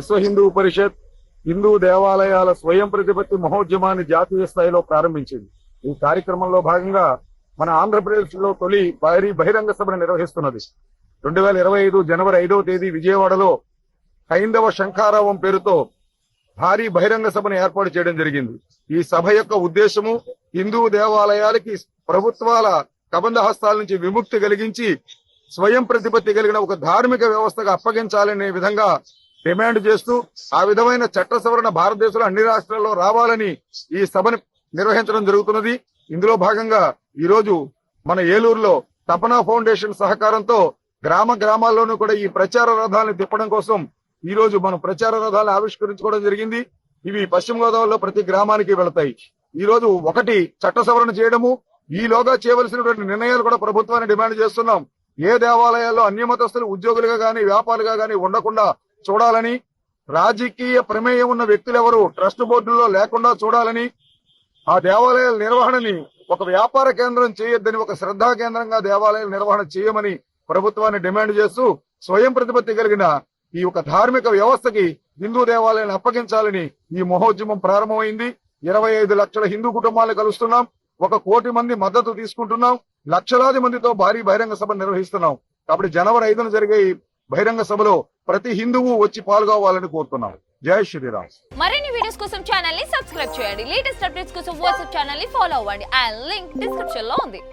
విశ్వ హిందూ పరిషత్ హిందూ దేవాలయాల స్వయం ప్రతిపత్తి మహోద్యమాన్ని జాతీయ స్థాయిలో ప్రారంభించింది. ఈ కార్యక్రమంలో భాగంగా మన ఆంధ్రప్రదేశ్ లో తొలి భారీ బహిరంగ సభను నిర్వహిస్తున్నది. 2025 జనవరి 5వ తేదీ విజయవాడలో హైందవ శంఖారావం పేరుతో భారీ బహిరంగ సభను ఏర్పాటు చేయడం జరిగింది. ఈ సభ యొక్క ఉద్దేశము హిందూ దేవాలయాలకి ప్రభుత్వాల కబంధ హస్తాల నుంచి విముక్తి కలిగించి స్వయం ప్రతిపత్తి కలిగిన ఒక ధార్మిక వ్యవస్థగా అప్పగించాలనే విధంగా డిమాండ్ చేస్తూ ఆ విధమైన చట్ట సవరణ భారతదేశంలో అన్ని రాష్ట్రాల్లో రావాలని ఈ సభను నిర్వహించడం జరుగుతున్నది. ఇందులో భాగంగా ఈ రోజు మన ఏలూరులో తపనా ఫౌండేషన్ సహకారంతో గ్రామాల్లోనూ కూడా ఈ ప్రచార రథాలను తిప్పడం కోసం ఈ రోజు మనం ప్రచార రథాలను ఆవిష్కరించుకోవడం జరిగింది. ఇవి పశ్చిమ గోదావరిలో ప్రతి గ్రామానికి వెళతాయి. ఈ రోజు ఒకటి చట్ట సవరణ చేయడము, ఈలోగా చేయవలసినటువంటి నిర్ణయాలు కూడా ప్రభుత్వాన్ని డిమాండ్ చేస్తున్నాం. ఏ దేవాలయాల్లో అన్యమతస్తులు ఉద్యోగులుగా గాని వ్యాపారులుగా గాని ఉండకుండా చూడాలని, రాజకీయ ప్రమేయం ఉన్న వ్యక్తులెవరూ ట్రస్ట్ బోర్డుల్లో లేకుండా చూడాలని, ఆ దేవాలయాల నిర్వహణని ఒక వ్యాపార కేంద్రం చేయొద్దని ఒక శ్రద్ధా కేంద్రంగా దేవాలయాల నిర్వహణ చేయమని ప్రభుత్వాన్ని డిమాండ్ చేస్తూ స్వయం ప్రతిపత్తి కలిగిన ఈ ఒక ధార్మిక వ్యవస్థకి హిందూ దేవాలయాలను అప్పగించాలని ఈ మహోద్యమం ప్రారంభమైంది. 25 లక్షల హిందూ కుటుంబాలను కలుస్తున్నాం. 1 కోటి మంది మద్దతు తీసుకుంటున్నాం. లక్షలాది మందితో భారీ బహిరంగ సభ నిర్వహిస్తున్నాం. కాబట్టి జనవరి 5న జరిగే ఈ బహిరంగ సభలో ప్రతి హిందువు వచ్చి పాల్గొవాలని కోరుతున్నాం. జై శ్రీరామ్. మరిన్ని వీడియోస్ కోసం ఛానల్ ని సబ్స్క్రైబ్ చేయండి. లేటెస్ట్ అప్డేట్స్ కోసం వాట్సాప్ ఛానల్ ని ఫాలో అవ్వండి. అండ్ లింక్ డిస్క్రిప్షన్ లో ఉంది.